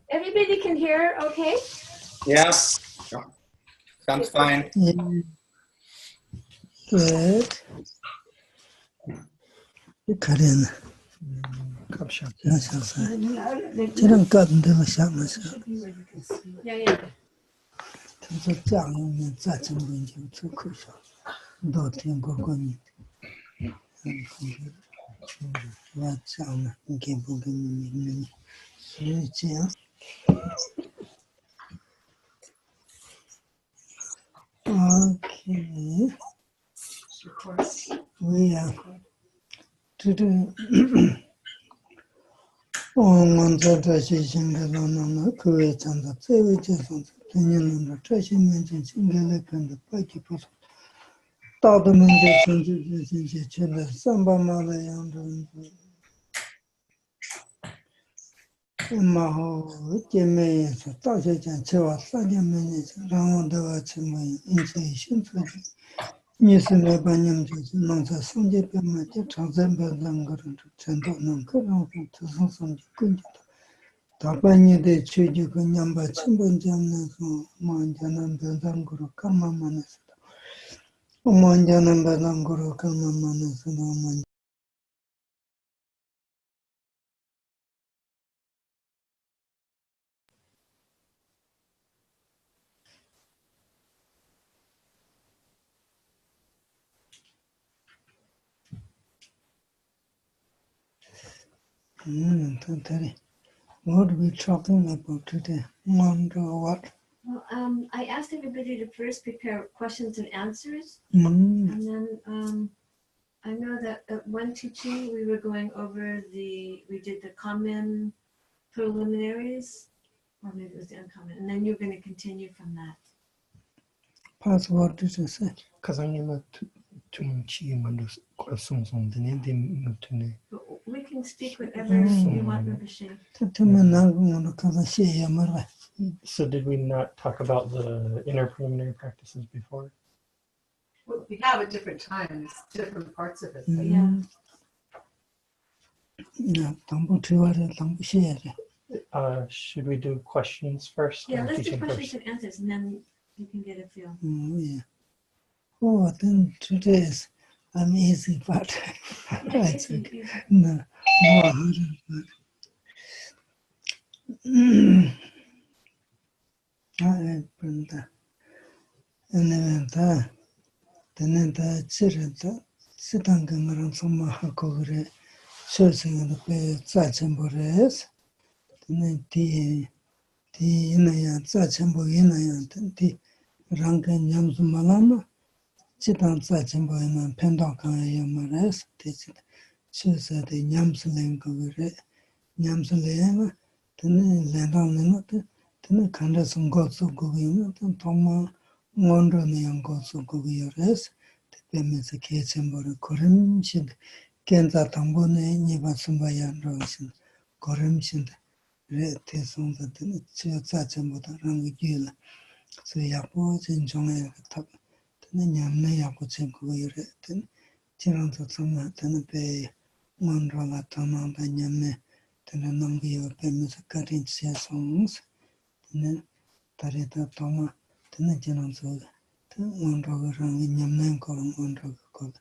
Everybody can hear okay? Yes. Sounds fine. Yeah. Good. Karen. Didn't got into the shop myself. Yeah. There's a young man that's in the two cushions. Don't you go on it. What's on the game? Okay. We are to do. On the transition, the Lama Kuwait and the Savages on the Kenyan and the Trashing Mentions in Galak and the Pakipos. Taudaman in the Samba Malay and Maho, Jimmy, Tasha and Chewa, Sadia minutes, round the Watchman, initiation for Nissan Banyam, Nonsa Sanjay Pamati, Transember Langar to Cento Nankaran to Sansan Kunja. Tapanya de Chuju Nyamba Chimbanjana, Manjana Belanguru, Karma Manas, Manjana Belanguru, Karma Manas, and what are we talking about today? Ngondro what? Well, I asked everybody to first prepare questions and answers. Mm. And then I know that at one teaching we were going over we did the common preliminaries, or maybe it was the uncommon, and then you're going to continue from that. Pass what did you say? But we can speak whatever you want, Rinpoche. So did we not talk about the inner preliminary practices before? Well, we have at different times, different parts of it. But Should we do questions first? Yeah, or let's do teaching questions first? and answers, and then you can get a feel. Yeah. Oh, then today's an easy part. Right. Easy. No, more harder part. I opened the and then the children sitting around some Hakore, searching the pay Sachembores, then the Inaya Sachembo Inaya, the Rankin Yams Malama. Chitan Sachimbo and Pendoka Yamares, choose the Yamsling Gogre, Yamsling, then land on the note, then the candas and gods of Gogina, and Toma, wandering and gods of Gogures, the Bemis a case and Bora Korim, Shid, Kenza Tambone, Nivasumbayan Rosin, Korim Shid, Red Tesson, the Sachimbo, Rangil, so Yapos in Jonah top. Nyamne yaku chimku yure ten chiranto tsama ten pe ngondro la tama ba nyamne ten nambi yo pe musakarin sia songs ten tarita tama ten chiranto ten ngondro rang nyamne ko ngondro ko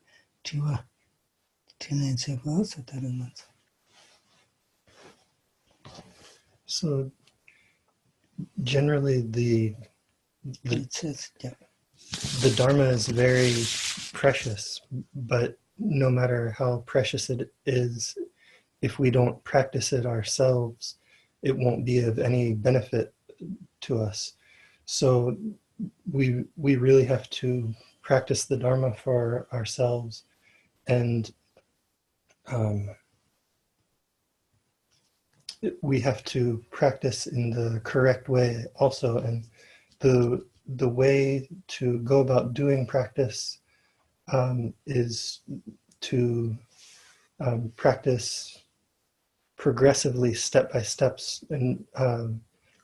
tiwa tene cheba satarangat. So generally the Dharma is very precious, but no matter how precious it is, if we don't practice it ourselves, it won't be of any benefit to us. So we really have to practice the Dharma for ourselves, and we have to practice in the correct way also. And the way to go about doing practice is to practice progressively, step by steps, and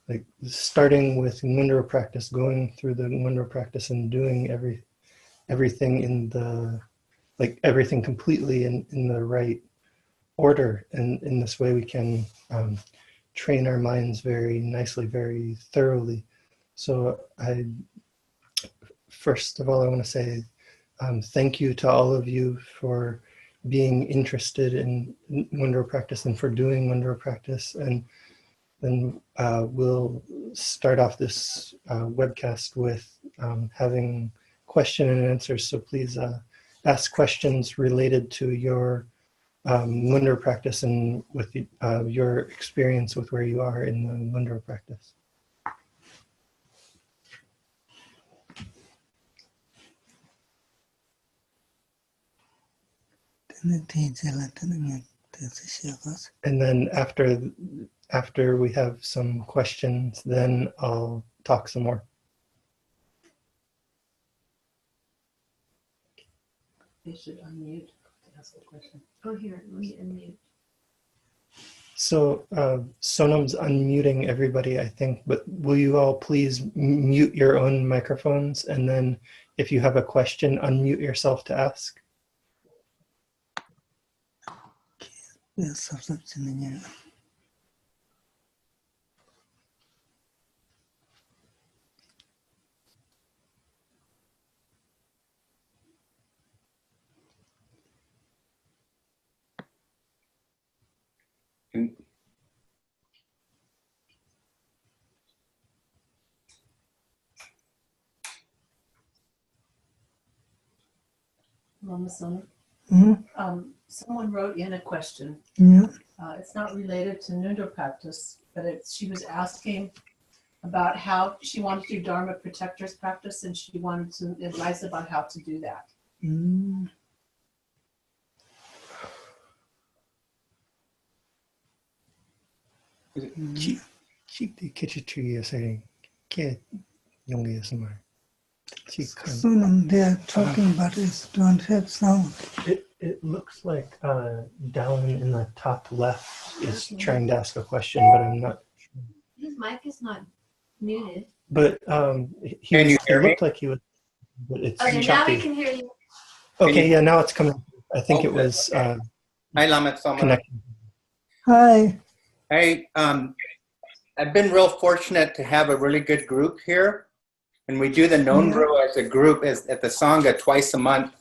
like starting with Ngondro practice, going through the Ngondro practice and doing everything in the everything completely in the right order. And in this way we can train our minds very nicely, very thoroughly. So first of all, I want to say thank you to all of you for being interested in Ngondro practice and for doing Ngondro practice. And then we'll start off this webcast with having question and answers. So please ask questions related to your Ngondro practice and with your experience with where you are in the Ngondro practice. And then after we have some questions, then I'll talk some more. They should unmute to ask the question. Oh, here, let me unmute. So Sonam's unmuting everybody, I think, but will you all please mute your own microphones? And then if you have a question, unmute yourself to ask. Lama Sonam. Someone wrote in a question. It's not related to Ngondro practice, but she was asking about how she wanted to do Dharma protectors practice, and she wanted to advise about how to do that. Sonam, they are talking about it, don't have sound. It looks like down in the top left is trying to ask a question, but I'm not sure. His mic is not muted. But it looked like he was, but it's Okay, choppy. now we can hear you. Okay, yeah, now it's coming. I think it Okay. was Hi, Lama Sonam. connected. Hi. Hey, I've been real fortunate to have a really good group here. And we do the Ngondro as a group at the Sangha twice a month,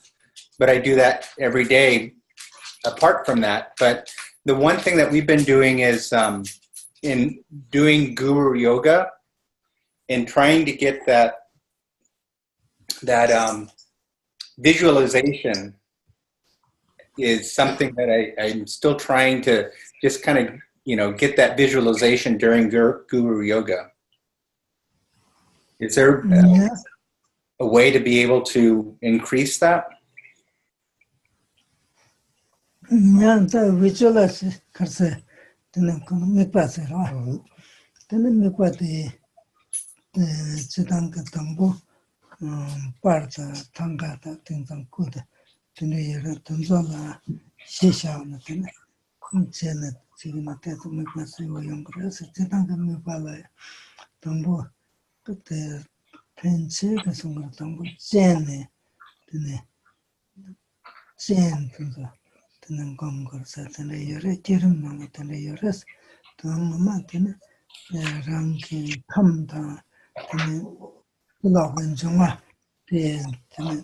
but I do that every day apart from that. But the one thing that we've been doing is in doing Guru Yoga and trying to get that visualization is something that I'm still trying to just kind of, get that visualization during Guru Yoga. Is there a way to be able to increase that? The visualize karse tene kono mikpase ra. Tene mikpate chidang ka tambo parta tangata tingzang kuda tene yera tanzola shisha na tene chene chigina teto mikpase woyong karase chidang ka mikpala tambo kate penche ka sunga tambo chene tene chen tunza tene gom karse tene yere kirim nanga tene yeres tanga ma tene rangi kamda teneulawen junga tene tene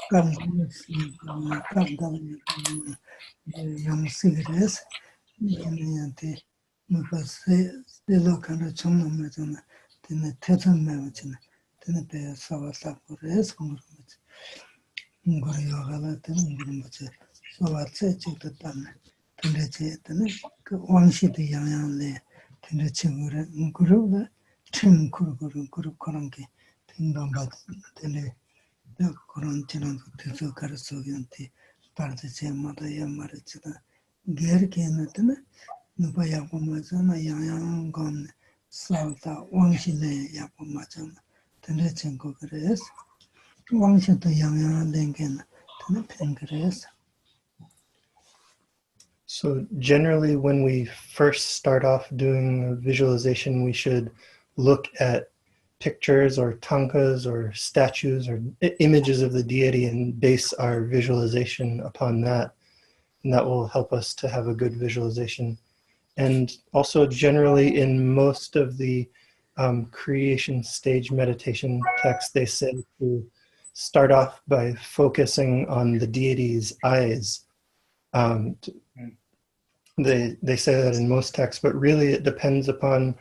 kamda yang sigres tene yante mukase stelo kana chumna me tene tetan me tene pe sawata kores kumurumach ngori yogala tene ngurumach sawatse chiktan tene che tene wangshi de yang le tene chingure ngurula tim kuru korangi tindamba tene da koran chinan teso karaso yanti parte che mata yamare chida ger kena tene nupa yapamazana yang gom salta wangshi le yapamazana tene chingo kres wangshi to yang lengen tene pengres. So generally when we first start off doing visualization, we should look at pictures or tankas or statues or images of the deity and base our visualization upon that. And that will help us to have a good visualization. And also generally in most of the creation stage meditation texts, they say to start off by focusing on the deity's eyes. They say that in most texts, but really it depends upon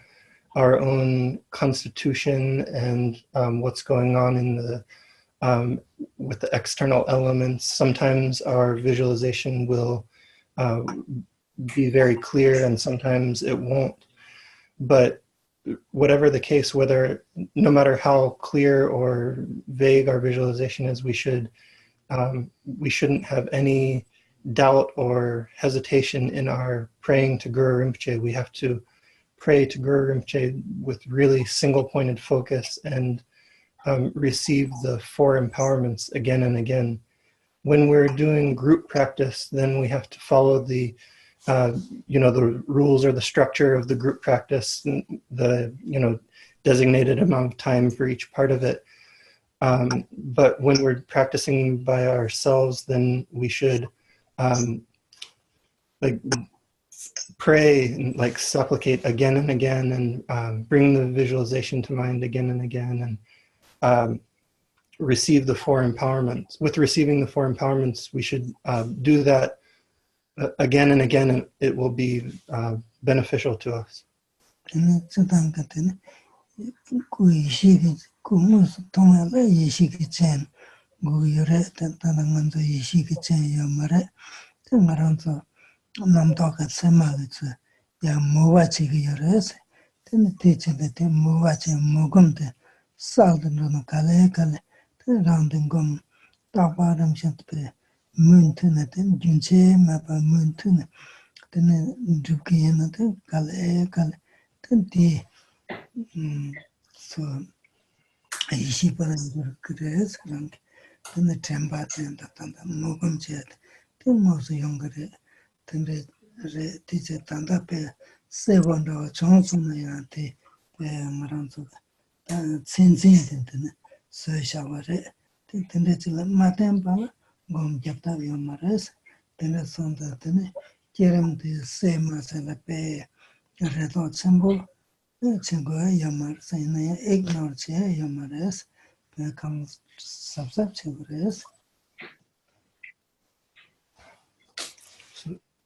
our own constitution and what's going on in the with the external elements. Sometimes our visualization will be very clear and sometimes it won't. But whatever the case, no matter how clear or vague our visualization is, we shouldn't have any doubt or hesitation in our praying to Guru Rinpoche. We have to pray to Guru Rinpoche with really single-pointed focus and receive the 4 empowerments again and again. When we're doing group practice, then we have to follow the the rules or the structure of the group practice, the designated amount of time for each part of it. But when we're practicing by ourselves, then we should pray and supplicate again and again, and bring the visualization to mind again and again, and receive the 4 empowerments. With receiving the 4 empowerments, we should do that again and again, and it will be beneficial to us.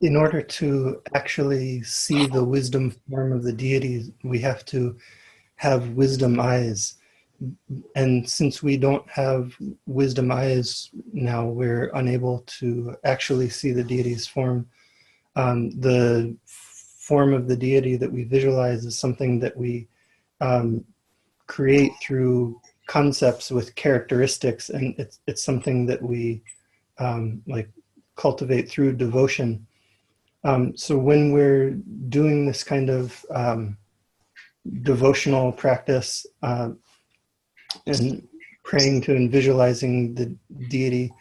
In order to actually see the wisdom form of the deity, we have to have wisdom eyes. And since we don't have wisdom eyes now, we're unable to actually see the deity's form. The form of the deity that we visualize is something that we create through concepts with characteristics, and it's something that we cultivate through devotion. So when we're doing this kind of devotional practice and praying to and visualizing the deity,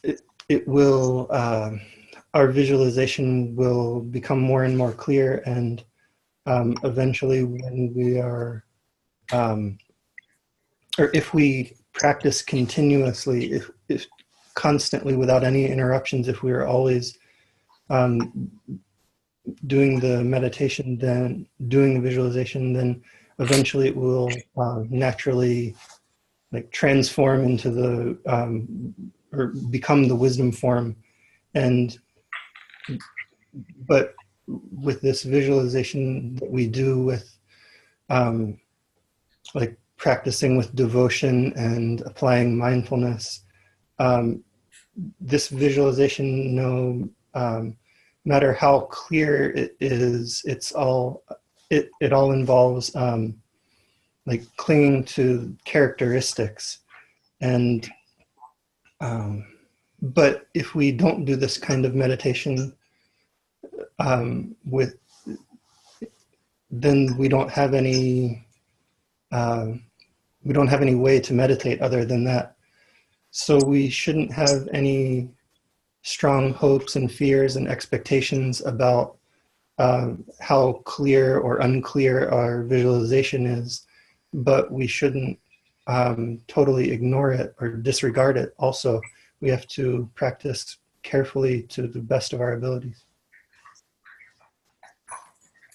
it will, our visualization will become more and more clear, and eventually when we are, or if we practice continuously, if constantly without any interruptions, if we are always doing the meditation, then doing the visualization, then eventually it will naturally transform into the or become the wisdom form. But with this visualization that we do with practicing with devotion and applying mindfulness, this visualization, no matter how clear it is, it all involves clinging to characteristics. And but if we don't do this kind of meditation then we don't have any way to meditate other than that. So we shouldn't have any strong hopes and fears and expectations about how clear or unclear our visualization is, but we shouldn't totally ignore it or disregard it also. We have to practice carefully to the best of our abilities.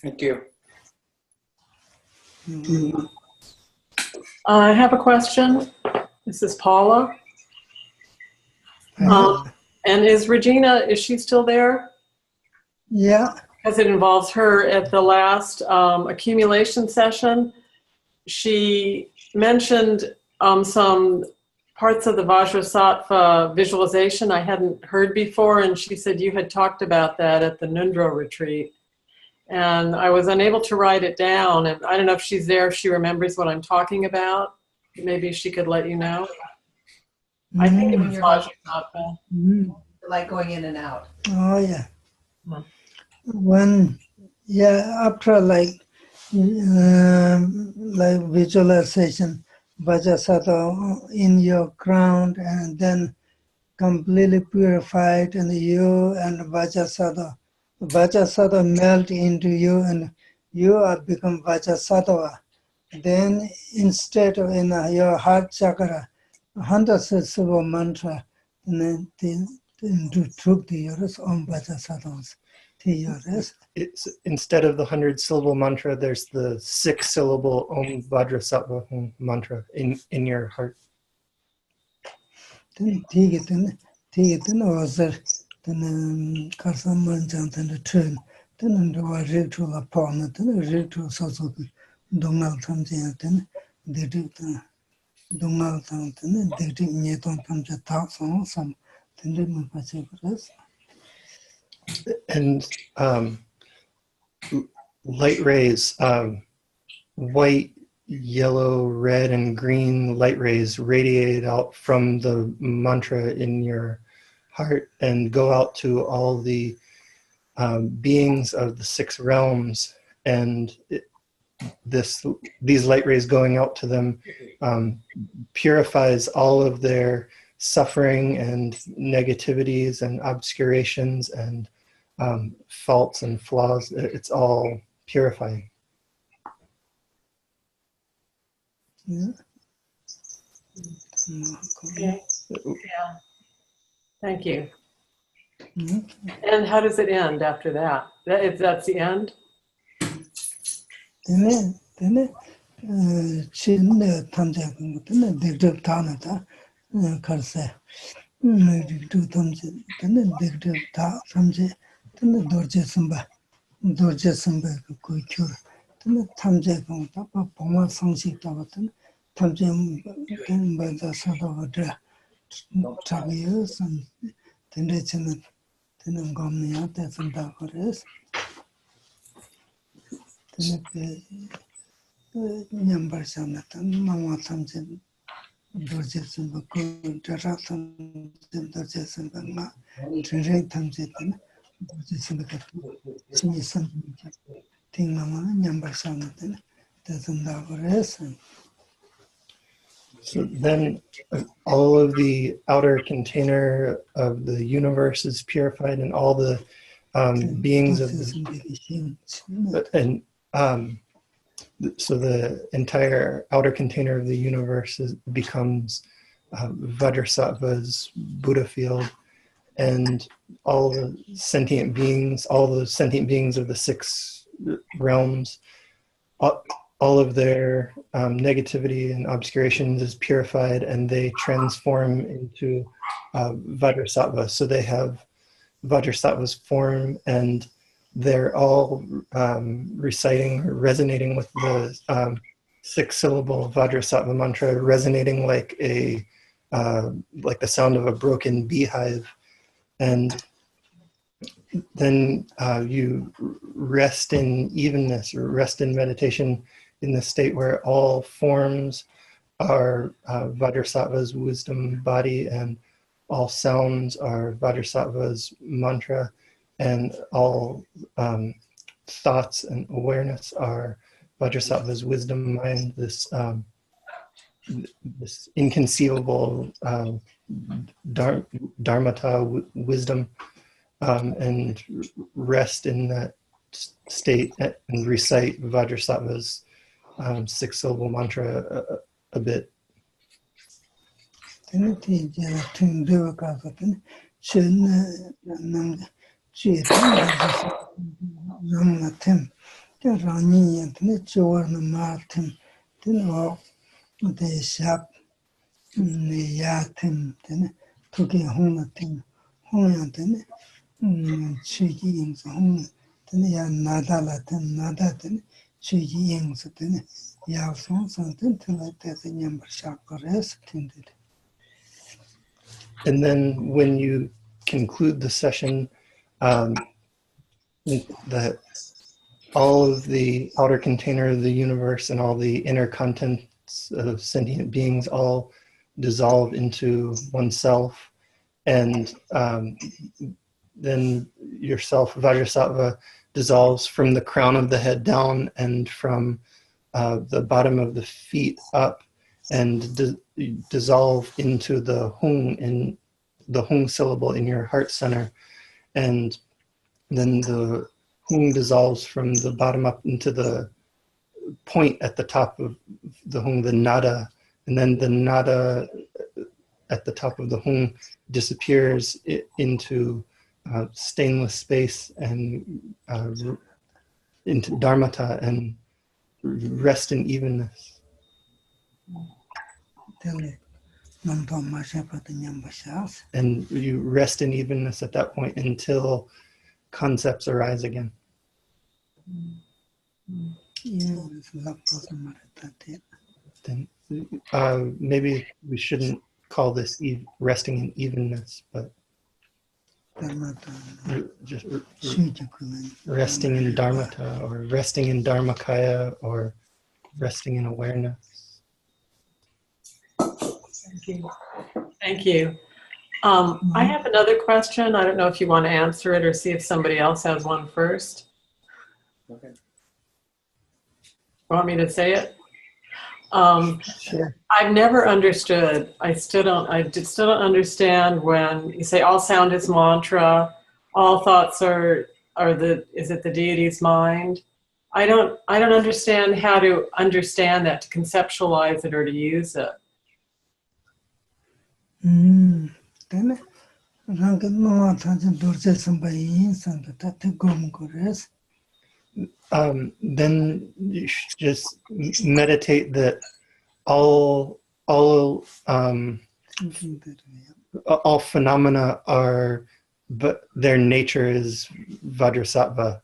Thank you. I have a question. This is Paula. And is Regina, is she still there? Yeah. Because it involves her at the last accumulation session. She mentioned some parts of the Vajrasattva visualization I hadn't heard before, and she said you had talked about that at the Ngondro retreat. And I was unable to write it down, and I don't know if she's there, if she remembers what I'm talking about. Maybe she could let you know. I think it was Vajrasattva. Like going in and out. Oh, yeah. When, after like visualization, Vajrasattva in your ground, and then completely purified, and you and Vajrasattva melt into you, and you are become Vajrasattva. Then instead of in your heart chakra, 100 syllable mantra, and then to truth the yours on Vajrasattva's to yours. It's instead of the 100 syllable mantra, there's the 6 syllable Om Vajrasattva mantra in your heart. Then take it was then Kasoff and the train. Then there was ritual upon it, then ritual also Dongal Tamjin, then they did Dongal Tamjin, they did Nieton Tamja talks on some, then they move my And light rays, white, yellow, red, and green light rays radiate out from the mantra in your heart and go out to all the beings of the 6 realms, and these light rays going out to them purifies all of their suffering and negativities and obscurations and faults and flaws. It's all purifying. Yeah. Okay. Yeah. Thank you. Mm-hmm. And how does it end after that? That's the end? Then chin Tamja, then they do Tanata, Karsa, do Tamja, then they do Ta Tamja, then the Dorje Samba, Kukur, then the Tamja Papa, Poma Sansi Tabatan, Tamja, then by the sort of a Travius, and then they send then Gomnia, that's some Dakores. Number Sanatan, Mama Samson, Dorjes and Baku, Jaratan, Dorjes and Banga, Trade Tamsitan, Dorjes and Baku, something, Ting Mama, Number Sanatan, doesn't have a rest. So then all of the outer container of the universe is purified, and all the beings of the... And so the entire outer container of the universe becomes Vajrasattva's Buddha field, and all the sentient beings of the 6 realms, all of their negativity and obscurations is purified, and they transform into Vajrasattva. So they have Vajrasattva's form, and they're all reciting or resonating with the 6-syllable Vajrasattva mantra, resonating like the sound of a broken beehive. And then you rest in evenness, or rest in meditation, in the state where all forms are Vajrasattva's wisdom body, and all sounds are Vajrasattva's mantra, and all thoughts and awareness are Vajrasattva's wisdom mind, this inconceivable dharmata wisdom, and rest in that state and recite Vajrasattva's 6-syllable mantra a bit. And then when you conclude the session, that all of the outer container of the universe and all the inner contents of sentient beings all dissolve into oneself, and then yourself, Vajrasattva, dissolves from the crown of the head down and from the bottom of the feet up, and dissolve into the hung, in the hung syllable in your heart center, and then the hung dissolves from the bottom up into the point at the top of the hung, the nada, and then the nada at the top of the hung disappears into stainless space and into dharmata and rest in evenness. And you rest in evenness at that point until concepts arise again. Then maybe we shouldn't call this resting in evenness, but just resting in dharmata, or resting in dharmakaya, or resting in awareness. Thank you. Thank you. I have another question. I don't know if you want to answer it or see if somebody else has one first. Okay. Want me to say it? Sure. I've never understood. I still don't understand when you say all sound is mantra, all thoughts is it the deity's mind? I don't understand how to understand that, to conceptualize it or to use it. Then you should just meditate that all phenomena are, but their nature is Vajrasattva.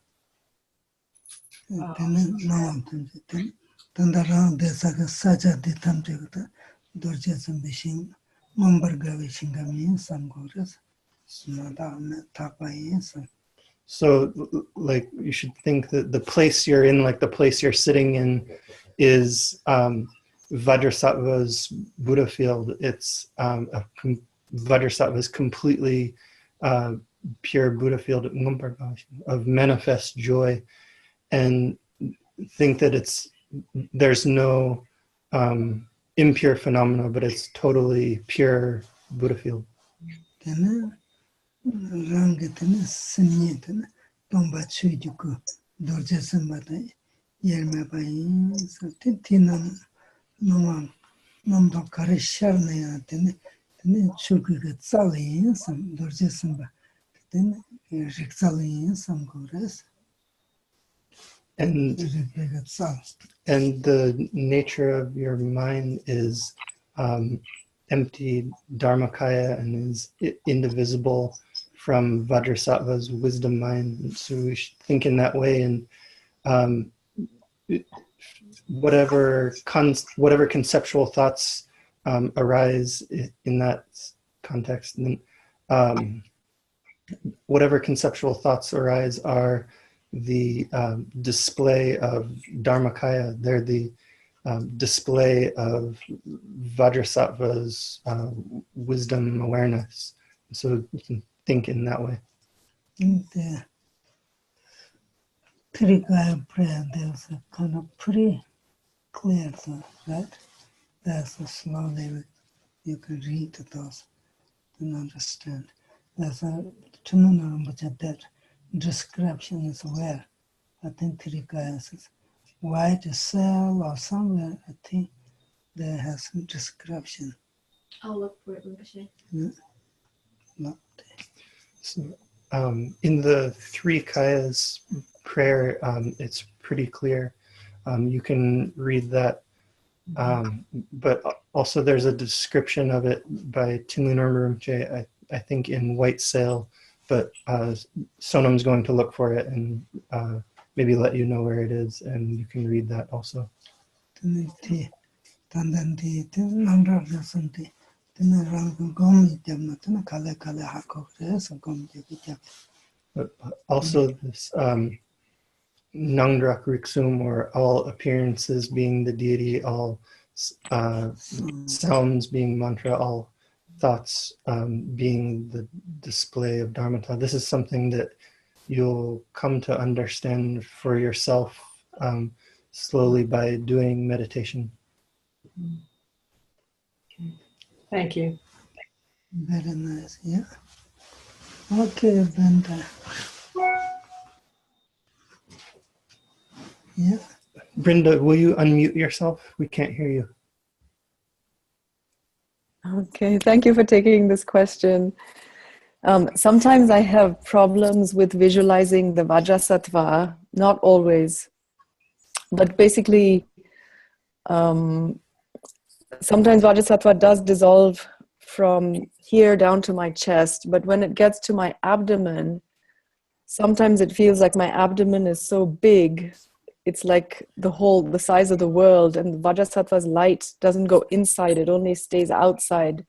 So, like, you should think that the place you're in, like the place you're sitting in, is Vajrasattva's Buddha field. It's Vajrasattva is completely pure Buddha field of manifest joy, and think that there's no impure phenomena, but it's totally pure Buddha field. And the nature of your mind is empty dharmakaya and is indivisible from Vajrasattva's wisdom mind. So we should think in that way, and whatever conceptual thoughts arise in that context, and whatever conceptual thoughts arise are the display of dharmakaya. They're the display of Vajrasattva's wisdom awareness. So you can think in that way. In the Trikaya prayer, there's a kind of pretty clear thing, right? There's a slowly you can read those and understand. There's a that description is where I think Trikaya says white cell or somewhere. I think there has some description. I'll look for it, Rinpoche. Yeah. Not So, in the three kayas prayer, it's pretty clear. You can read that, but also there's a description of it by Tinley Norma Rinpoche, I think in White Sail, but Sonam's going to look for it and maybe let you know where it is, and you can read that also. But also this Nangdrak Riksum, or all appearances being the deity, all sounds being mantra, all thoughts being the display of Dharmata. This is something that you'll come to understand for yourself slowly by doing meditation. Thank you. Very nice, yeah. Okay, Brenda. Yeah. Brenda, will you unmute yourself? We can't hear you. Okay, thank you for taking this question. Sometimes I have problems with visualizing the Vajrasattva, not always, but basically sometimes Vajrasattva does dissolve from here down to my chest, but when it gets to my abdomen, sometimes it feels like my abdomen is so big, it's like the size of the world, and the Vajrasattva's light doesn't go inside, it only stays outside,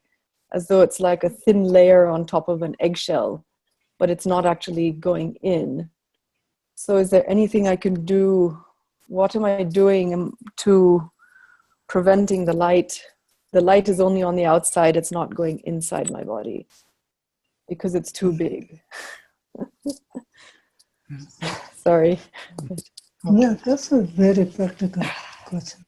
as though it's like a thin layer on top of an eggshell, but it's not actually going in. So is there anything I can do? What am I doing to preventing the light? The light is only on the outside, it's not going inside my body because it's too big. Sorry. Yeah, that's a very practical question.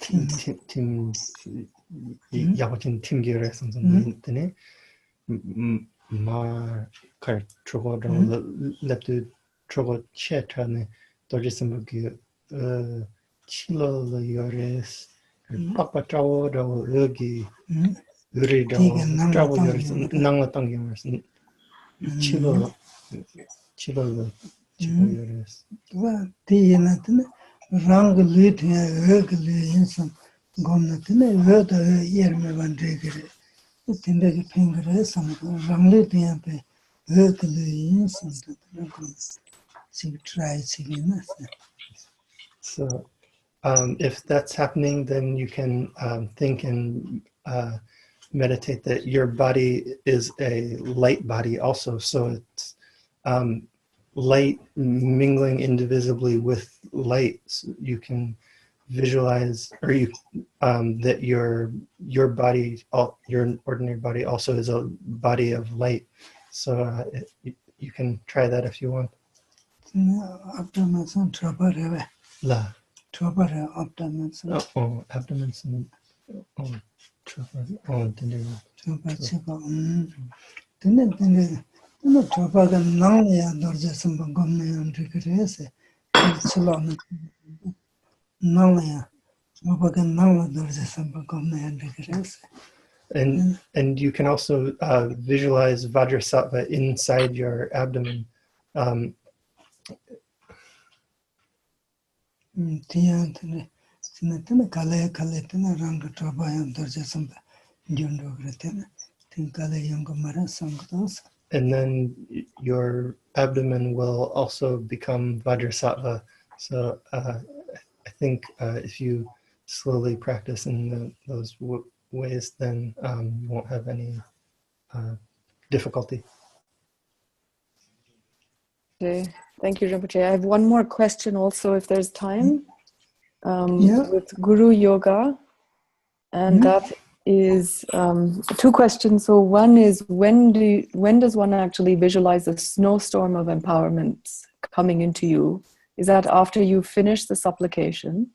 팀 야고진 팀 기회에서 선생님들이 마칼 저거랑 랩도 저거 채트네 도지스무기 칠로로 요레스 빠빠짜오로 여기 의리도 짜고 요레스 낭었던 경우에서 칠로로 요레스 와 디에나트네 rang lit heg insan gomnatine veda yerme vandegere tindegi pingre sam rang lit pe heg insan try So if that's happening, then you can think and meditate that your body is a light body also. So it's light mingling indivisibly with light. So you can visualize, or you that your body, your ordinary body, also is a body of light. So you can try that if you want. Abdomen trapare La. Trapare abdomen. Oh, abdomen. Oh, trapare. Oh, Trapare. No tropaga nangya dorje samba gomne andre krese chelon nangya tropaga nangya dorje samba gomne andre krese. And you can also visualize Vajrasattva inside your abdomen. Tiantene sinatene kale tene rang trapaya dorje samba jondo gretene tin kale yongo mara sangdos. And then your abdomen will also become Vajrasattva. So I think if you slowly practice in those ways, then you won't have any difficulty. Okay, thank you, Rinpoche. I have one more question also, if there's time, with Guru Yoga, and that is two questions. So one is, when does one actually visualize a snowstorm of empowerment coming into you? is that after you finish the supplication,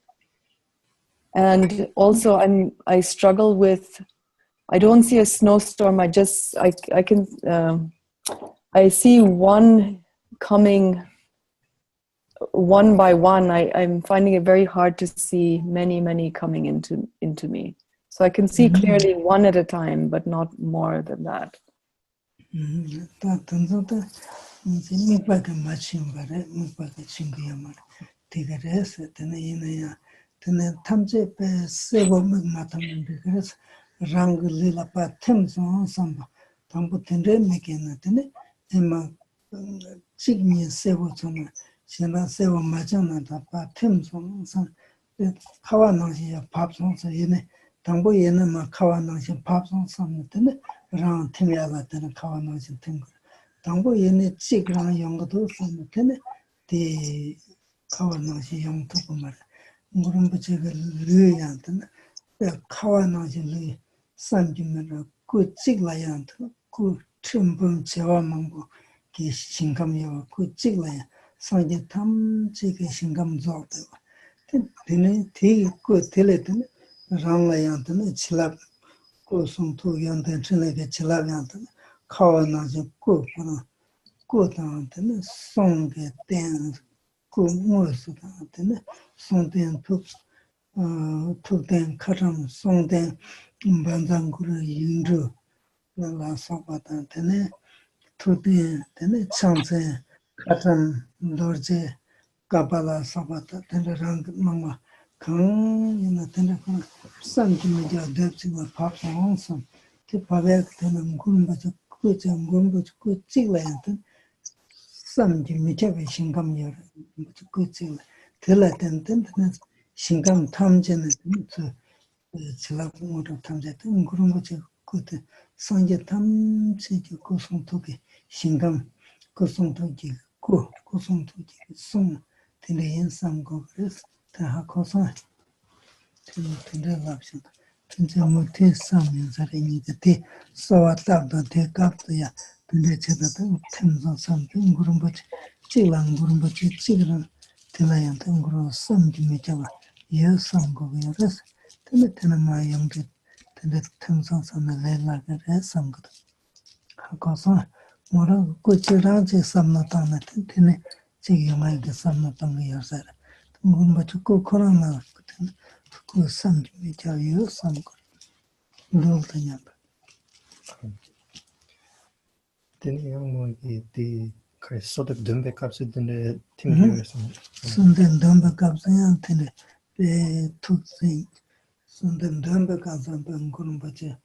and also I struggle with, I don't see a snowstorm. I see one coming one by one. I'm finding it very hard to see many coming into me. So I can see clearly one at a time, but not more than that. 당보 얘는 막 카와나신 밥송 삼는데 랑 팀야가 되는 카와나신 템 당보 얘는 찍랑 연거도 삼는데 디 카와나신 영토고 말 무슨 부제가 르야한테 카와나신 르 삼주면 그 찍라야한테 그 첨분 제와망고 기 신감요 그 찍라야 상제 탐지게 신감 좋다 되네 되고 될레든 랑라양한테는 칠랍 고송토양한테 전에게 칠랍양한테 카와나지 고구나 고당한테는 송게 된 고모스한테는 송된 툭된 카람 송된 반장구를 인주 라사바한테는 투된 되네 창세 카람 로제 가발라 사바타 되는 랑마 강이나 되는 산기미디어 대치가 밥송선 티파백 되는 군바지 그점 군바지 그 찍라한테 산기미디어 신감이요 그 찍라 들라던던 신감 탐제는 그 지라고도 탐제던 그런 거지 그때 산제 탐제기 고송토기 신감 고송토기 고송토기 송 되는 인상고 그래서 다 커서 랍신 진짜 못해 싸면 살이니까 소왔다도 대갑도야 근데 제가 템선 삼중 그런 거지 찌랑 그런 거지 찌랑 들라야 된 거로 섬기면 잡아 예상고 그래서 때문에 막 연결 근데 템선 삼는 레라가 해상거든 하고서 뭐라 고치라지 삼나타는 때문에 지금 말게 삼나타는 여사 뭔가 듣고 코로나 같은 그 삼중이 자유 삼고 놀더냐 되네요. 뭐 이게 소득 덤백값을 드는 팀이어서 순된 덤백값은 배 투생 순된 덤백값은 그런 거지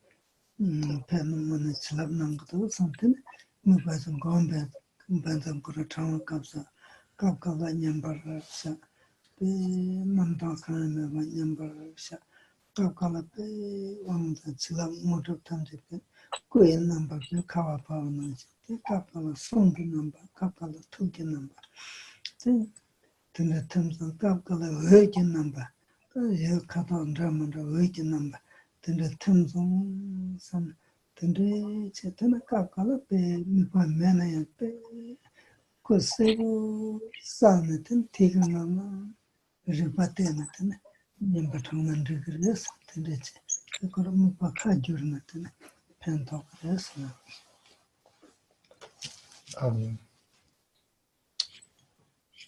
배는 slab난 것도 something 뭐 봐서 건배 금반점 그런 장값을 값값을 냠바르사 만다카는 냠바르사 값값을 왕자 slab 모두 탐지게 그 넘버를 카와파는 값값을 송기 넘버 값값을 투기 넘버 근데 탐선 값값을 외기 넘버 그 카톤 드라마를 외기 넘버 근데 탐선 선 근데 제때는 값값을 배 미관면에 그 세고 싸는 티그나마 리바테는 님바통만 그래서 근데 그거를 못 바꿔주는 펜토 그래서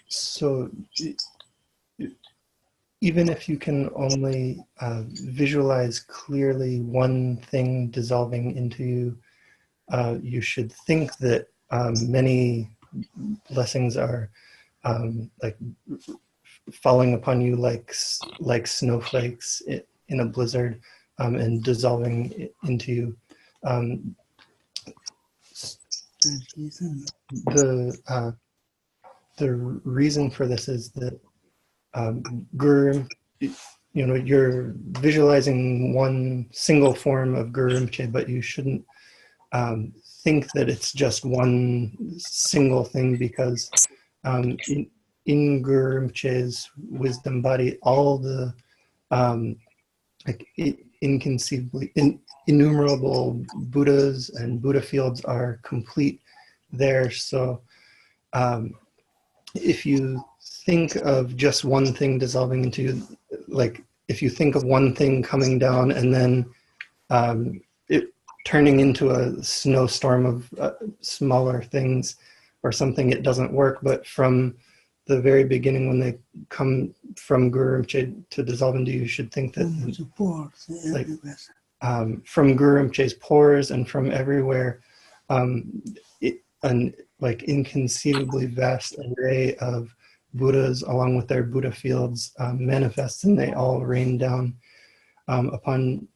So even if you can only visualize clearly one thing dissolving into you, you should think that many blessings are like falling upon you like snowflakes in a blizzard and dissolving into you. The reason for this is that Guru, you're visualizing one single form of Guru Rinpoche, but you shouldn't think that it's just one single thing, because in Guru Rinpoche's wisdom body, all the inconceivably innumerable Buddhas and Buddha fields are complete there. So if you think of just one thing dissolving into, like if you think of one thing coming down and then it turning into a snowstorm of smaller things or something, it doesn't work. But from the very beginning, when they come from Guru Rinpoche to dissolve into you, you should think that like, from Guru Rinpoche's pores and from everywhere, an like inconceivably vast array of Buddhas along with their Buddha fields manifest, and they all rain down upon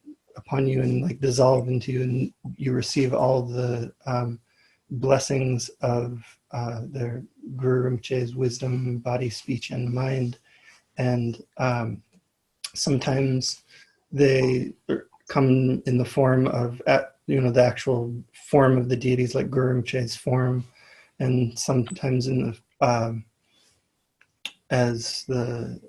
you and like dissolve into you, and you receive all the blessings of their Guru Rinpoche's wisdom, body, speech, and mind. And sometimes they come in the form of, the actual form of the deities, like Guru Rinpoche's form, and sometimes in the as the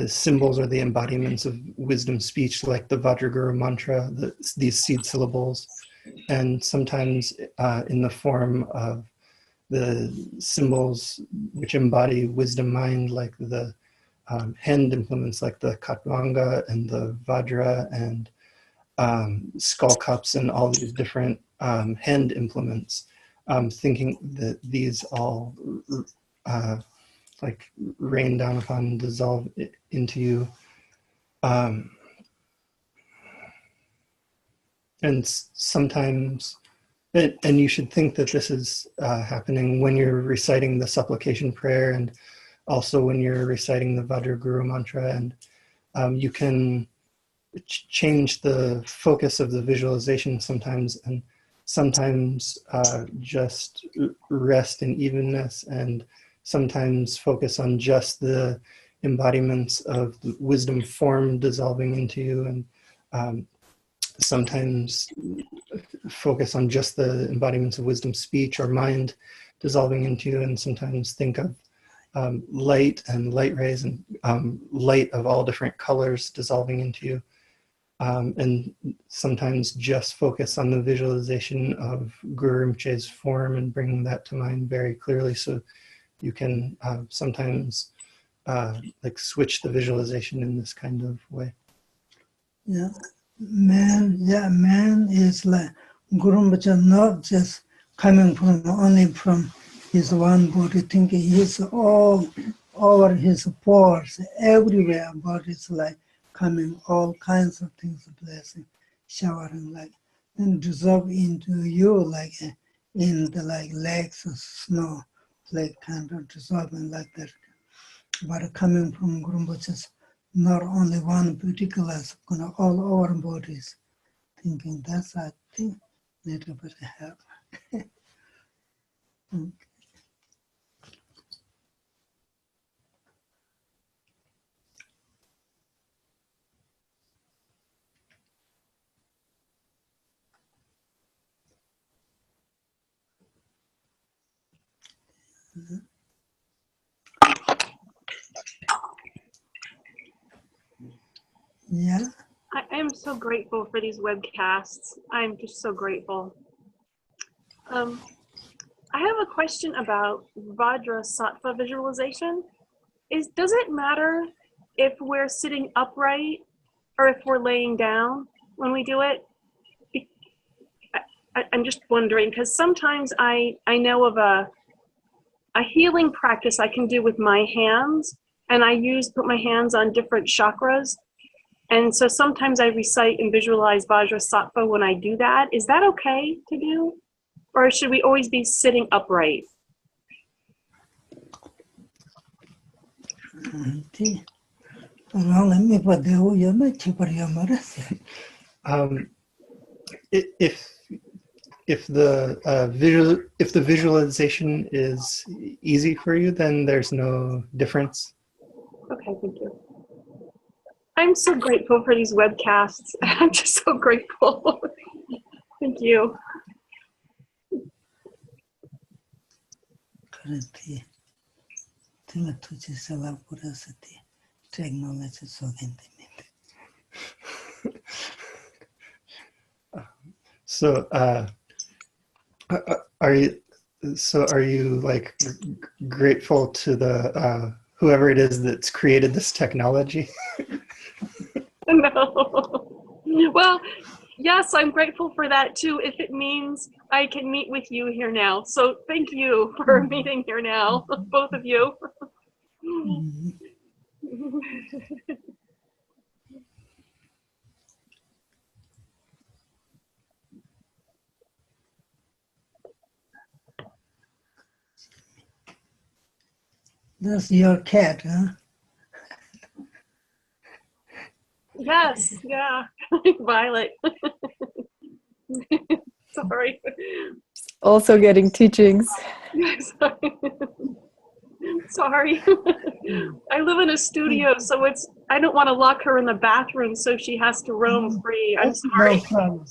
symbols or the embodiments of wisdom speech, like the Vajraguru mantra, these seed syllables, and sometimes in the form of the symbols which embody wisdom mind, like the hand implements, like the Katvanga and the Vajra and skull cups and all these different hand implements, thinking that these all like rain down upon and dissolve into you. And sometimes, and you should think that this is happening when you're reciting the supplication prayer and also when you're reciting the Vajraguru mantra, and you can change the focus of the visualization sometimes, and sometimes just rest in evenness, and sometimes focus on just the embodiments of the wisdom form dissolving into you, and sometimes focus on just the embodiments of wisdom speech or mind dissolving into you, and sometimes think of light and light rays and light of all different colors dissolving into you. And sometimes just focus on the visualization of Guru Rinpoche's form and bringing that to mind very clearly, so you can sometimes like switch the visualization in this kind of way. Yeah, man is like Guru Rinpoche, not just coming from only from his one body, thinking he's all over his pores, everywhere, but it's like coming all kinds of things, blessing, showering, like, then dissolve into you, like in the like legs of snow, like kind of dissolving like that. But coming from Guru Rinpoche's, not only one particular, all our bodies, thinking that's, I think, little bit help. Okay. Yeah. I am so grateful for these webcasts. I'm just so grateful. I have a question about Vajrasattva visualization. Does it matter if we're sitting upright or if we're laying down when we do it? I'm just wondering, because sometimes I know of a healing practice I can do with my hands, and I put my hands on different chakras. And so sometimes I recite and visualize Vajrasattva when I do that. Is that okay to do? Or should we always be sitting upright? If the visualization is easy for you, then there's no difference. Okay, thank you. I'm so grateful for these webcasts. I'm just so grateful. Thank you. So, are you So are you like grateful to the whoever it is that's created this technology? No. Well, yes, I'm grateful for that too, if it means I can meet with you here now. So thank you for meeting here now, both of you. That's your cat, huh? Yes, yeah. Violet. Sorry. Also getting teachings. Sorry. I live in a studio, so I don't want to lock her in the bathroom, so she has to roam free. I'm sorry. No problem.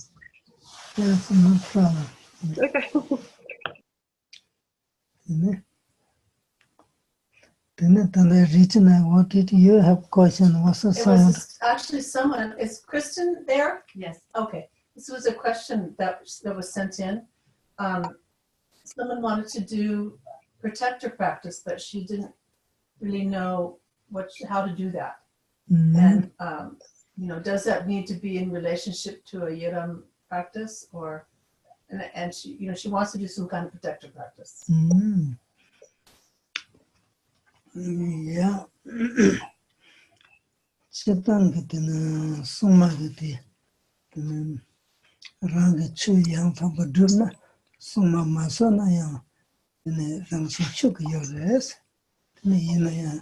That's no problem. Okay. Regina, what did you have question? What's the It sound? was actually someone, is Kristen there? Yes. Okay, this was a question that was sent in. Someone wanted to do protector practice, but she didn't really know how to do that. And does that need to be in relationship to a Yiram practice, or and she wants to do some kind of protector practice. Yeah. Chitang kitana suma kiti rang chu yang thamba durna suma masana yang rang chi chuk yores yina ya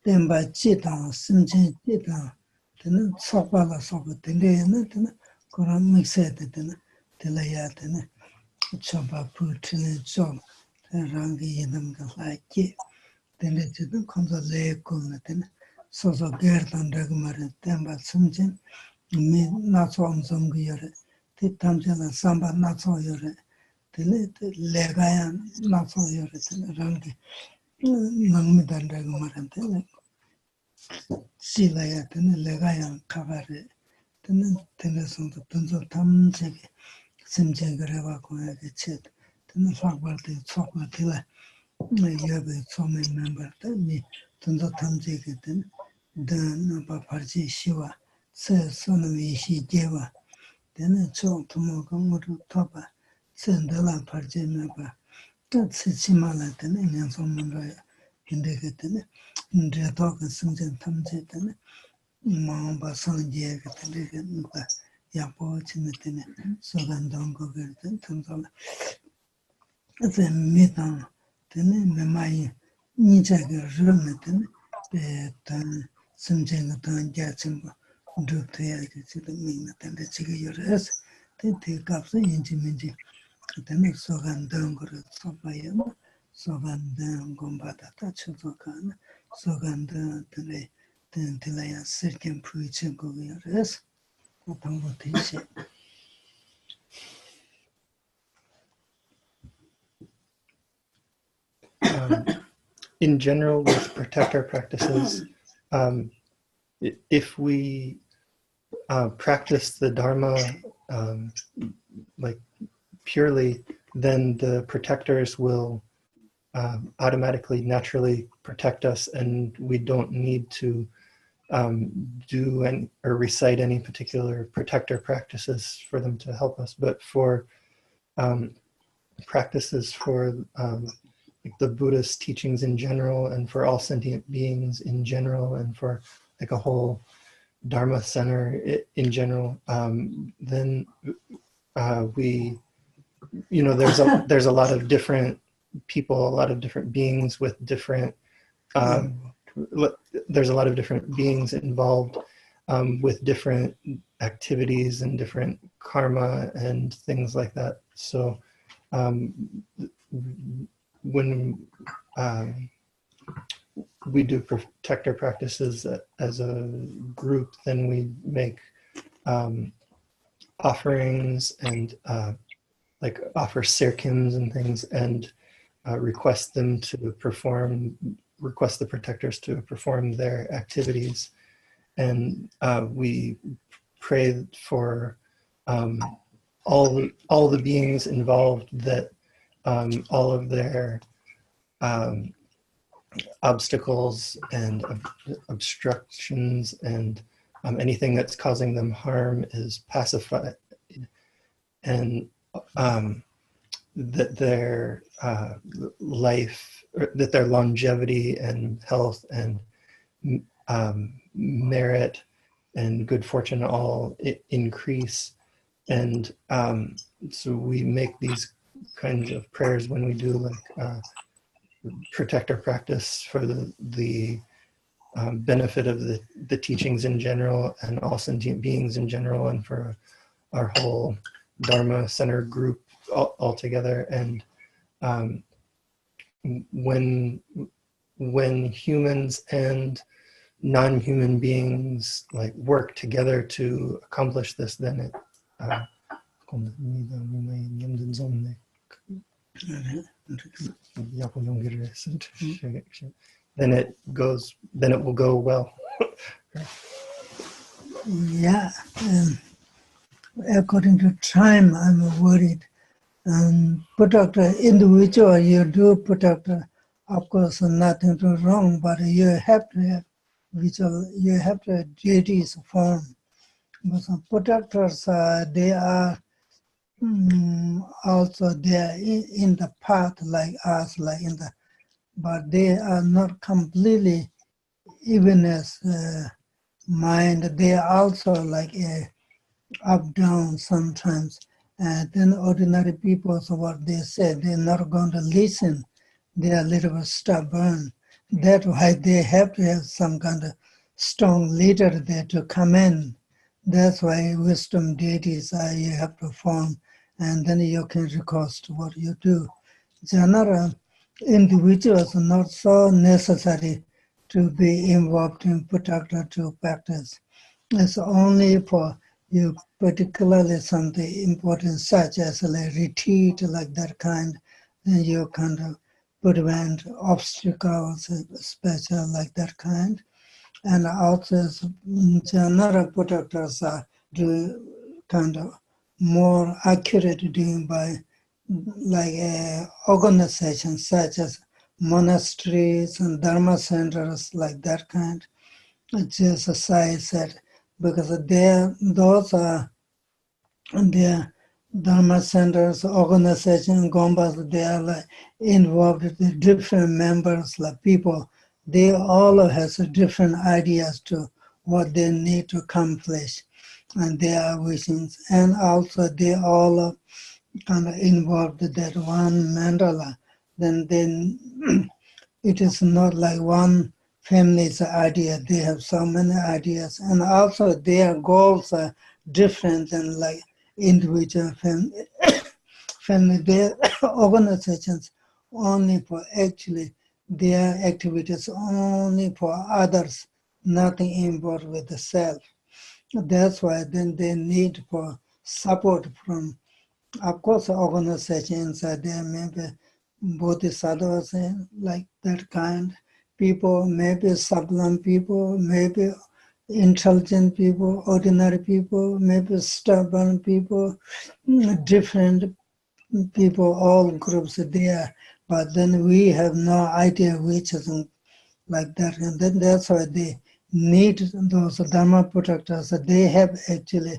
temba chitang simchen chitang tena sopa la sopa tende yana tena koran mikse tena tela ya tena choba pu tena chom rangi yinam ka laiki tena chitang konza le kulna tena soso gertan ragmare temba simchen mi natso amzom yore te tamchela samba natso yore tene legaya natso yore tene rangi nangmidan ragmare tene silaya tene legaya kabare tene sonto tunzo tamchege simchen gareba koya ke chet tene fakbar te tsokwa tila yobe tsome member tene tunzo tamchege tene dan pa parchi shiwa se sonam ishi jeva tene chok tumo kamuru topa sendela parchi meba tse chimala tene nyanso mundoya indeke tene ndretoka simchen tamche tene maamba sanje ke tene ke nuka yapo chine tene sogandongo ke tene tanzola tse mitang tene memayi nicha ke rume tene pe tan simchen ke tan jachimbo nduktoya ke chile mingna tene chige yores tene kapsa yinchi minchi tene sogandongo re sobayama sogandongo mbata chuzokana sogandongo tene tilaya sirken puichen kogo yores tango tishe. In general, with protector practices, if we practice the Dharma like purely, then the protectors will automatically, naturally protect us, and we don't need to do or recite any particular protector practices for them to help us. But for practices for like the Buddhist teachings in general, and for all sentient beings in general, and for like a whole Dharma center in general, then we, there's a lot of different people, a lot of different beings with different, there's a lot of different beings involved with different activities and different karma and things like that. So when we do protector practices as a group, then we make offerings and like offer sirkins and things, and request the protectors to perform their activities. And we pray for all the beings involved that all of their obstacles and obstructions and anything that's causing them harm is pacified, and that their life, that their longevity and health and merit and good fortune all increase. And so we make these kinds of prayers when we do like protector practice for the benefit of the teachings in general and all sentient beings in general, and for our whole Dharma Center group all together. And when humans and non-human beings like work together to accomplish this, then it then it will go well. Yeah, according to time, I'm worried. Protect individual, you do protect, of course, nothing wrong, but you have to have visual, you have to have deities form. But some protectors, they are also there in the path like us, like in the, but they are not completely even as mind. They are also like a up down sometimes. And then ordinary people, so what they say, they're not going to listen. They are a little bit stubborn. That's why they have to have some kind of strong leader there to come in. That's why wisdom deities you have to form, and then you can recourse to what you do. General individuals are not so necessary to be involved in protector to practice. It's only for you, particularly something important such as a retreat, like that kind, then you kind of prevent obstacles, especially like that kind. And also general protectors are doing kind of more accurate doing by like organizations such as monasteries and dharma centers, like that kind. Just as I said, because those are their dharma centers, organization, gombas, they are like involved with different members, like people. They all have different ideas to what they need to accomplish, and their visions. And also they all kind of involved in that one mandala. Then it is not like one family's idea. They have so many ideas, and also their goals are different than like individual family. Their organizations only for actually their activities only for others, nothing involved with the self. That's why then they need for support from, of course, organizations are there, maybe bodhisattvas like that kind people, maybe sublime people, maybe intelligent people, ordinary people, maybe stubborn people, different people, all groups are there. But then we have no idea which is like that. And then that's why they need those Dharma protectors. They have actually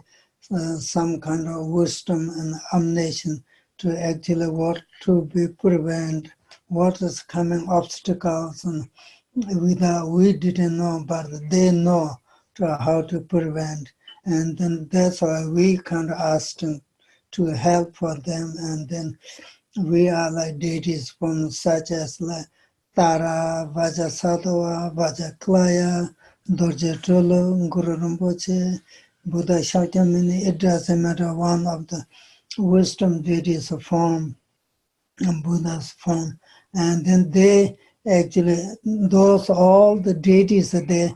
some kind of wisdom and omniscience to actually what to be prevent, what is coming obstacles, and we didn't know, but they know how to prevent. And then that's why we kind of asked them to help for them. And then we are like deities from such as like Tara, Vajrasattva, Vajraklaya, Dorje Tulu, Guru Rinpoche, Buddha Shakyamuni. It doesn't matter, one of the wisdom deities form, and Buddha's form. And then they actually, those all the deities that they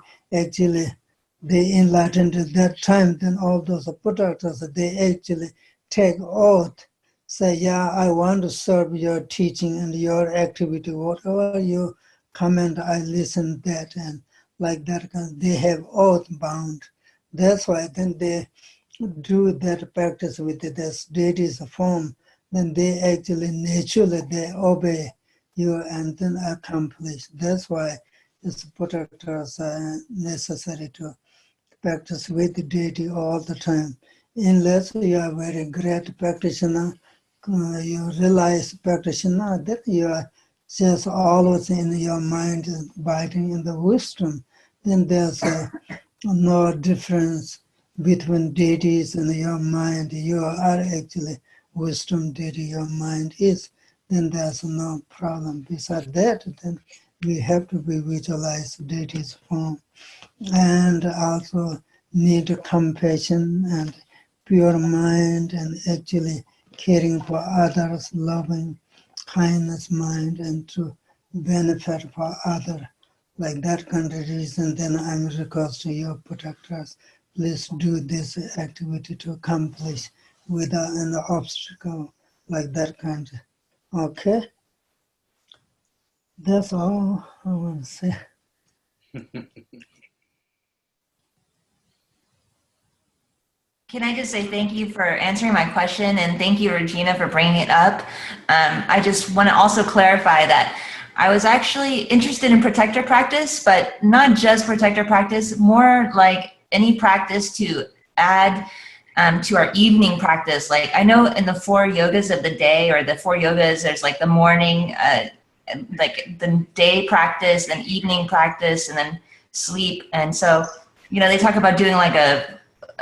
enlightened at that time, then all those protectors, they actually take oath, say, yeah, I want to serve your teaching and your activity, whatever you comment, I listen to that, and like that, they have oath bound. That's why then they do that practice with this deities form. then they actually naturally they obey you and then accomplish. That's why it's protectors are necessary to practice with the deity all the time. Unless you are a very great practitioner, you realize practitioner that you are just always in your mind abiding in the wisdom, then there's no difference between deities and your mind. You are actually wisdom deity, your mind is, then there's no problem. Besides that, then we have to be visualize deity's form and also need compassion and pure mind and actually caring for others, loving kindness mind and to benefit for others. Like that kind of reason, then I'm request to your protectors, please do this activity to accomplish without an obstacle, like that kind. Okay? That's all I want to say. Can I just say thank you for answering my question, and thank you, Regina, for bringing it up. I just want to also clarify that I was actually interested in protector practice, but not just protector practice, more like any practice to add to our evening practice. Like I know in the 4 yogas of the day, or the 4 yogas, there's like the morning, like the day practice, then evening practice, and then sleep. And so, you know, they talk about doing like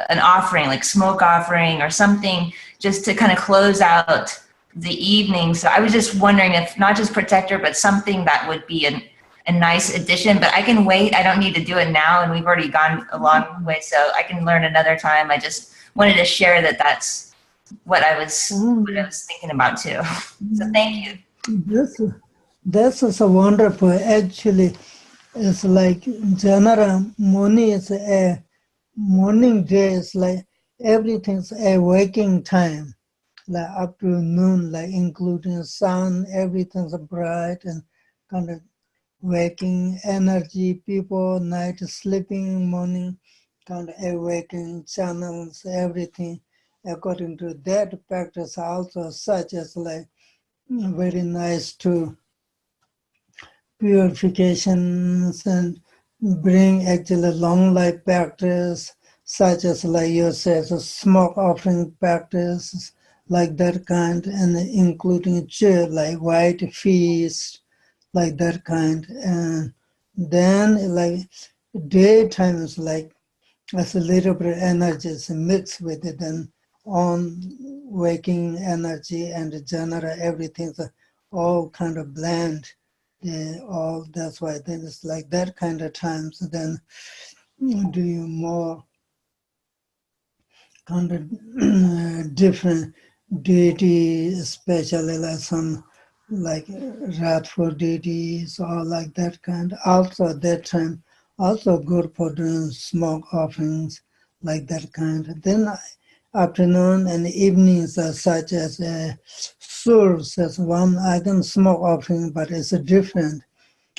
an offering, like smoke offering or something, just to kind of close out the evening. So I was just wondering if not just protector, but something that would be a nice addition. But I can wait. I don't need to do it now, and we've already gone a long way, so I can learn another time. I just wanted to share that that's what I was thinking about too. So thank you. This is a wonderful. Actually, it's like general morning is a morning day is like everything's a waking time, like up to noon, like including sun, everything's bright and kind of waking energy, people, night sleeping, morning, kind of awakening channels, everything. According to that practice also such as like very nice to purifications and bring actually long life practice, such as like you said, smoke offering practice, like that kind, and including like white feast, like that kind. And then like daytime is like as a little bit energy is mixed with it, and on waking energy and general everything's all kind of blend. All that's why then it's like that kind of times. Then do you more kind of different deity, especially like some like wrathful deities or like that kind. Also at that time, also good for doing smoke offerings, like that kind. Then afternoon and evenings are such as source as one item smoke offering, but it's a different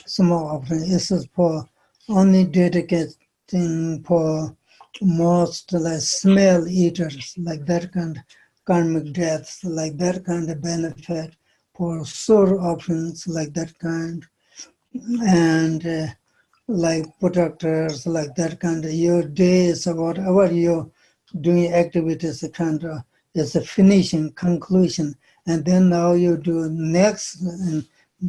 smoke offering. It's for only dedicating for most like smell eaters, like that kind of karmic deaths, like that kind of benefit for soul offerings, like that kind, and like protectors, like that kind of your days or whatever you're doing activities, kind of is a finishing conclusion, and then now you do next and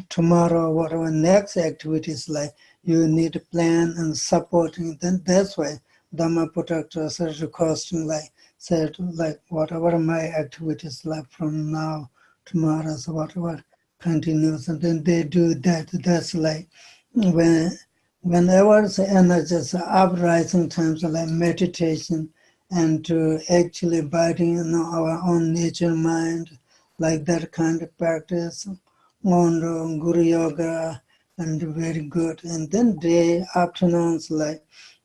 tomorrow whatever next activities, like you need to plan and supporting. Then that's why Dhamma protectors are requesting, like said, like whatever my activities like from now tomorrow, so whatever continues, and then they do that. That's like whenever the energy is uprising times, like meditation, and to actually abiding in our own nature mind, like that kind of practice, on Guru Yoga, and very good. And then day, afternoons, like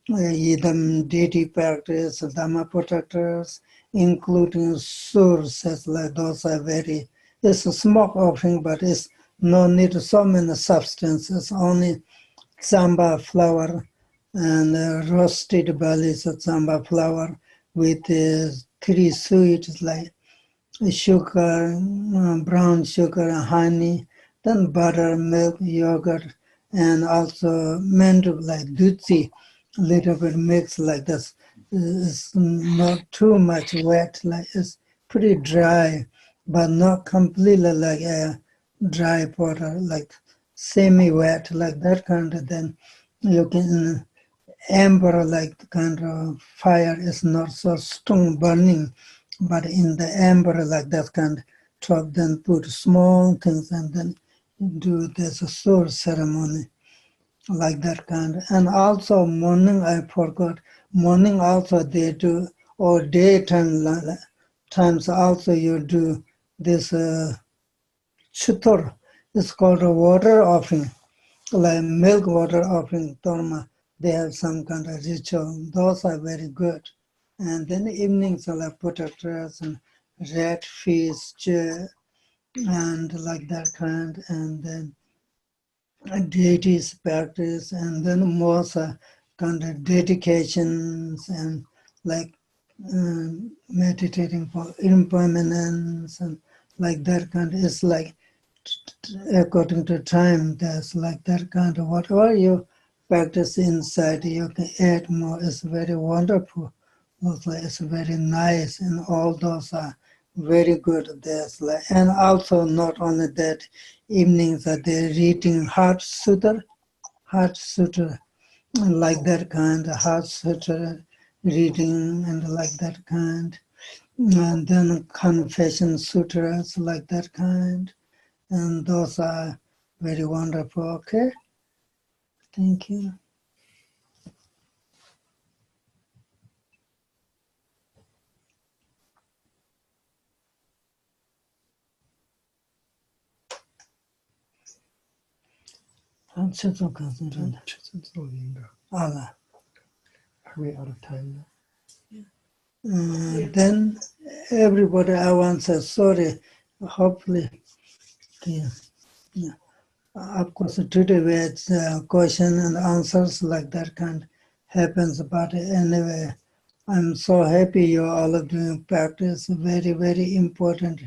Yidam deity practice, Dhamma protectors, including sources, like those are very, it's a smoke offering, but it's no need so many substances, only samba flower and roasted bellies of samba flower with 3 sweets like sugar, brown sugar, honey, then butter, milk, yogurt, and also meant like dudji, a little bit mixed like this. It's not too much wet, like it's pretty dry, but not completely like a dry water, like semi-wet, like that kind of. Then you can amber, like kind of fire is not so strong burning, but in the amber like that kind of, then put small things and then do this sword ceremony like that kind. And also morning, I forgot, morning also they do, or daytime times also you do this chitur. It's called a water offering, like milk water offering, torma. They have some kind of ritual. Those are very good. And then evenings are like potatoes and red fish and like that kind. And then deities practice, and then more kind of dedications and like meditating for impermanence and like that kind. It's like according to time, there's like that kind of whatever you practice inside, you can add more. It's very wonderful. Also, it's very nice, and all those are very good. There's like, and also not only that, evenings that they're reading heart sutra, like that kind of heart sutra reading and like that kind, and then confession sutras like that kind. And those are very wonderful. Okay, thank you. Are we out of time now? Then everybody, I want to say sorry. Hopefully, yeah. Of course, today we had question and answers like that kind happens. But anyway, I'm so happy you all are doing practice. Very, very important.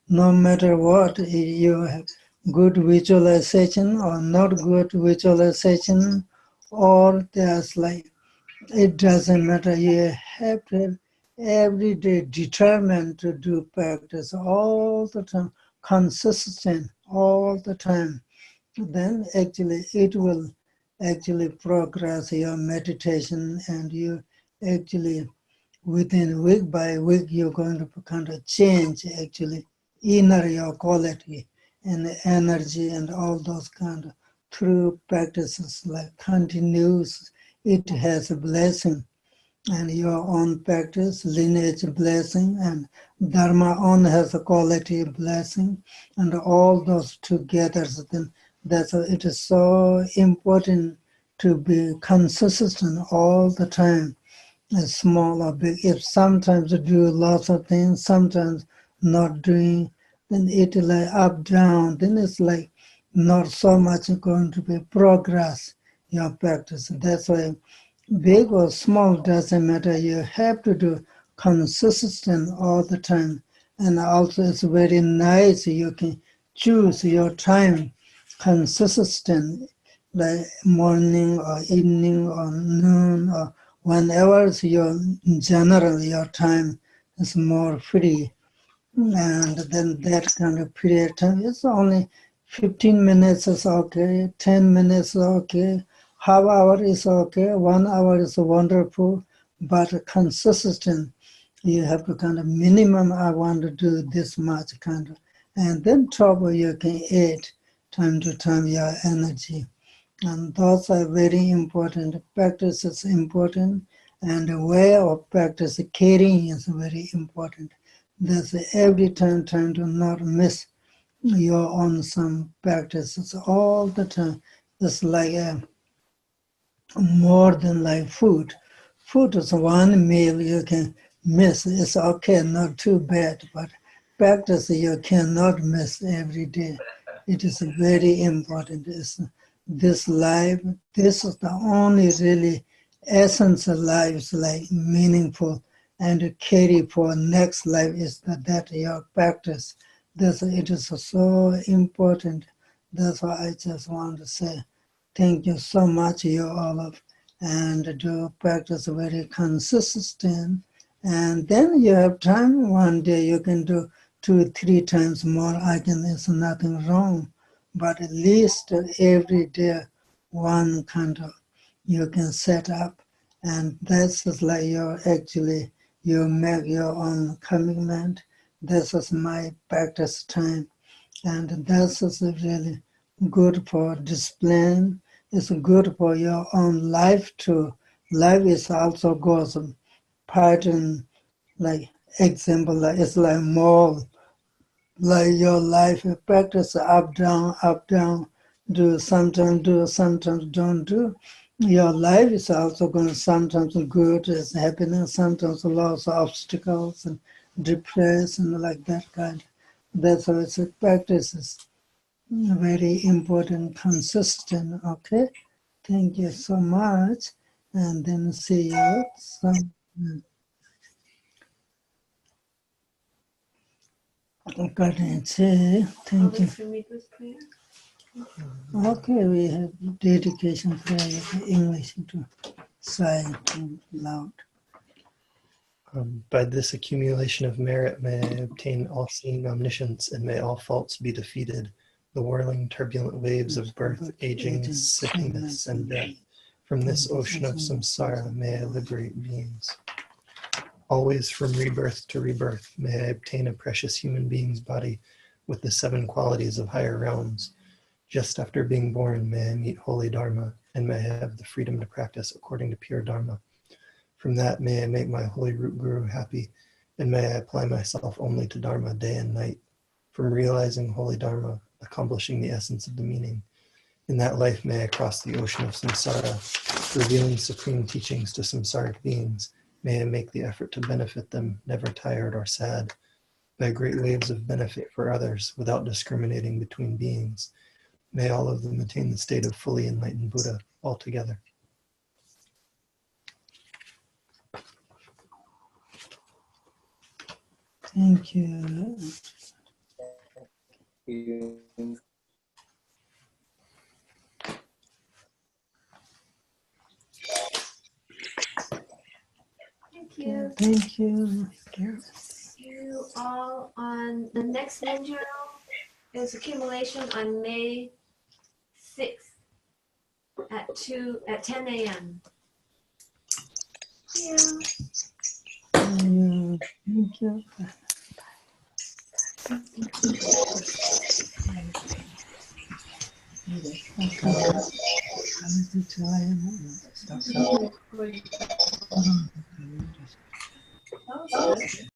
No matter what, you have good visualization or not good visualization, or there's like, it doesn't matter. You have to have every day determined to do practice all the time, consistent all the time. Then actually it will actually progress your meditation, and you actually within week by week you're going to kind of change actually inner your quality and energy and all those kind of through practices like continuous. It has a blessing, and your own practice, lineage blessing, and Dharma own has a quality blessing, and all those together. Then it is so important to be consistent all the time, small or big. If sometimes you do lots of things, sometimes not doing, then it like up, down, then it's like not so much going to be progress, your practice. That's why big or small doesn't matter. You have to do consistent all the time. And also it's very nice. You can choose your time consistent, like morning or evening or noon or whenever it's your general, your time is more free. And then that kind of period of time, it's only 15 minutes is okay, 10 minutes is okay, half hour is okay, 1 hour is wonderful, but consistent. You have to kind of minimum, I want to do this much kind of, and then top you can add time to time your energy. And those are very important. Practice is important, and the way of practice, caring is very important. That's every time trying to not miss your own some practices all the time. It's like more than like food. Food is one meal you can miss. It's okay, not too bad, but practice you cannot miss every day. It is very important. It's this life, this is the only really essence of life is like meaningful and carry for next life is that your practice. It is so important. That's why I just want to say thank you so much, you all of, and do practice very consistent. And then you have time, one day you can do 2-3 times more. There's nothing wrong. But at least every day, one kind of, you can set up. And that's just like you make your own commitment. This is my practice time. And that's just really good for discipline. It's good for your own life too. Life is also goes pattern, like example, like it's like more like your life. You practice up, down, do, sometimes don't do. Your life is also going to sometimes good, is happiness, sometimes lots of obstacles and depression, like that kind. That's why it's a practice is very important, consistent, okay? Thank you so much. And then see you some. Thank you. Okay, we have dedication prayer, English to silent and loud. By this accumulation of merit, may I obtain all-seeing omniscience, and may all faults be defeated. The whirling, turbulent waves of birth, aging, sickness, and death. From this ocean of samsara, may I liberate beings. Always from rebirth to rebirth, may I obtain a precious human being's body with the 7 qualities of higher realms. Just after being born, may I meet holy Dharma, and may I have the freedom to practice according to pure Dharma. From that, may I make my holy root guru happy, and may I apply myself only to Dharma day and night. From realizing holy Dharma, accomplishing the essence of the meaning. In that life, may I cross the ocean of samsara, revealing supreme teachings to samsaric beings. May I make the effort to benefit them, never tired or sad, by great waves of benefit for others, without discriminating between beings. May all of them attain the state of fully enlightened Buddha altogether. Thank you. Thank you. Thank you. See you all on the next Ninja is accumulation on May 6th at 10 a.m. Yeah. Thank you. That was good.